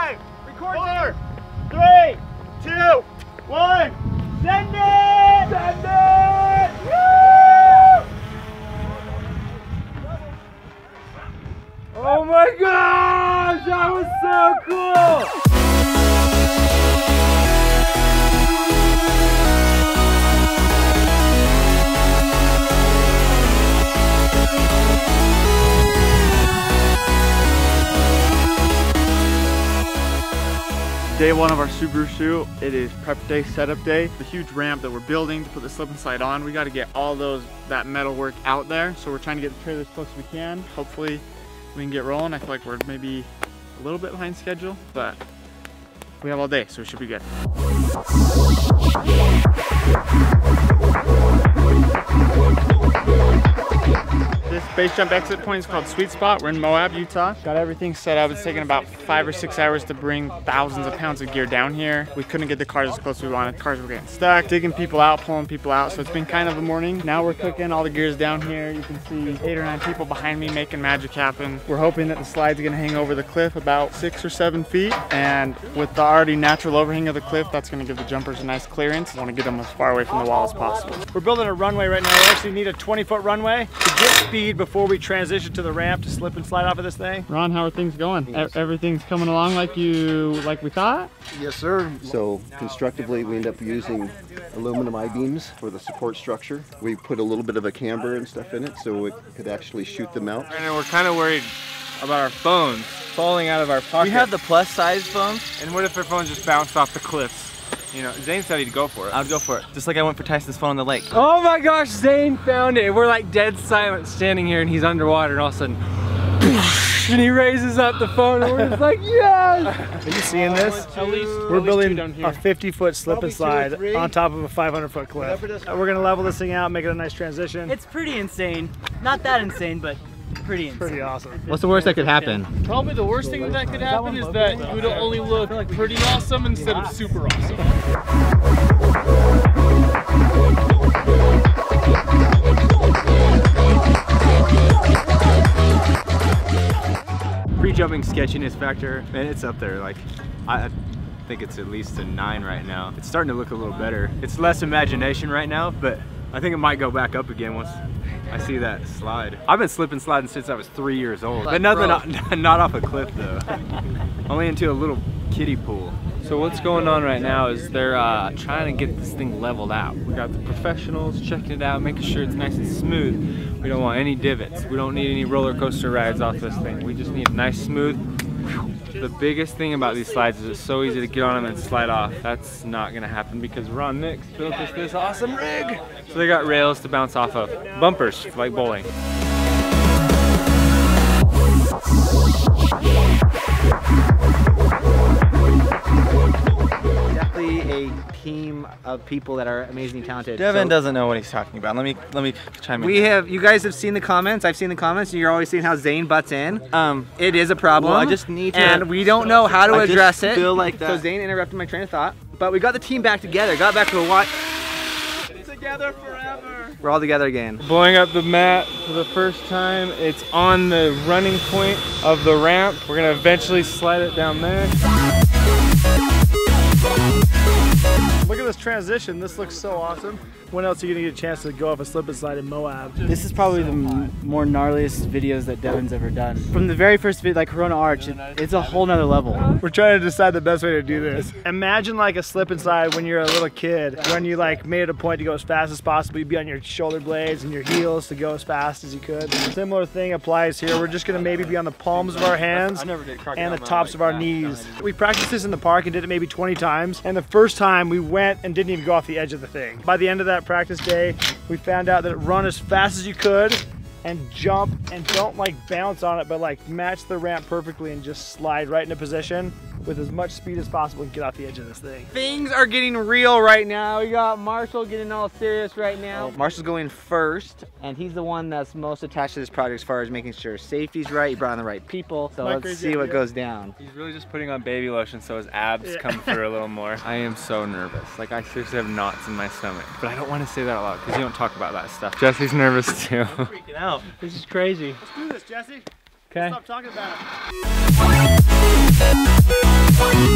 5, 4, 3, 2, 1. Send it! Send it! Woo! Oh my gosh, that was so cool! Day one of our Subaru shoot. It is prep day, setup day. The huge ramp that we're building to put the slip and slide on. We got to get all that metal work out there. So we're trying to get the trailer as close as we can. Hopefully we can get rolling. I feel like we're maybe a little bit behind schedule, but we have all day, so it should be good. This base jump exit point is called Sweet Spot. We're in Moab, Utah. Got everything set up. It's taken about 5 or 6 hours to bring thousands of pounds of gear down here. We couldn't get the cars as close as we wanted. Cars were getting stuck, digging people out, pulling people out. So it's been kind of a morning. Now we're cooking. All the gear's down here. You can see 8 or 9 people behind me making magic happen. We're hoping that the slide's gonna hang over the cliff about 6 or 7 feet. And with the already natural overhang of the cliff, that's gonna give the jumpers a nice clearance. I wanna get them as far away from the wall as possible. We're building a runway right now. We actually need a 20-foot runway to get speed before we transition to the ramp to slip and slide off of this thing. Ron, how are things going? Everything's coming along like we thought? Yes, sir. So constructively, we end up using aluminum I-beams for the support structure. We put a little bit of a camber and stuff in it so it could actually shoot them out. And we're kind of worried about our phones falling out of our pocket. We have the plus size phones. And what if our phones just bounced off the cliffs? You know, Zane said he'd go for it. I'd go for it. Just like I went for Tyson's phone on the lake. Oh my gosh, Zane found it. We're like dead silent standing here and he's underwater and all of a sudden, and he raises up the phone and we're just like, yes! Are you seeing this? We're building a 50-foot slip and slide on top of a 500-foot cliff. We're gonna level this thing out, make it a nice transition. It's pretty insane. Not that insane, but pretty insane. Pretty awesome. What's the worst that could happen? Probably the worst thing that could happen is that it would only look pretty awesome instead of super awesome. Pre-jumping sketchiness factor, man, it's up there. Like, I think it's at least a 9 right now. It's starting to look a little better. It's less imagination right now, but I think it might go back up again once I see that slide. I've been slipping sliding since I was 3 years old. But nothing, not off a cliff though. Only into a little kiddie pool. So what's going on right now is they're trying to get this thing leveled out. We got the professionals checking it out, making sure it's nice and smooth. We don't want any divots. We don't need any roller coaster rides off this thing. We just need nice, smooth. The biggest thing about these slides is it's so easy to get on them and slide off. That's not gonna happen because Ron Nix built us this awesome rig. So they got rails to bounce off of, bumpers like bowling. Definitely a team of people that are amazingly talented. Devin doesn't know what he's talking about. Let me chime in. You guys have seen the comments. I've seen the comments, and you're always seeing how Zane butts in. It is a problem. Well, I just need to, and we don't know how to address it. Feel like that. So Zane interrupted my train of thought. But we got the team back together. Got back to a what? Together forever. We're all together again. Blowing up the mat for the first time. It's on the running point of the ramp. We're gonna eventually slide it down there. Look at this transition. This looks so awesome. When else are you gonna get a chance to go off a slip and slide in Moab? This is probably the more gnarliest videos that Devin's ever done. From the very first video, like Corona Arch, it's a whole nother level. We're trying to decide the best way to do this. Imagine like a slip and slide when you're a little kid, when you like made it a point to go as fast as possible. You'd be on your shoulder blades and your heels to go as fast as you could. Similar thing applies here. We're just gonna maybe be on the palms of our hands and the tops of our knees. We practiced this in the park and did it maybe 20 times. And the first time we went and didn't even go off the edge of the thing. By the end of that practice day, we found out that it run as fast as you could and jump and don't like bounce on it, but like match the ramp perfectly and just slide right into position with as much speed as possible and get off the edge of this thing. Things are getting real right now. We got Marshall getting all serious right now. Marshall's going first, and he's the one that's most attached to this project as far as making sure safety's right. He brought on the right people. So let's see what goes down. He's really just putting on baby lotion so his abs come through a little more. I am so nervous. Like I seriously have knots in my stomach. But I don't want to say that a lot because you don't talk about that stuff. Jesse's nervous too. Freaking out. This is crazy. Let's do this, Jesse. Okay. Stop talking about it. Bye.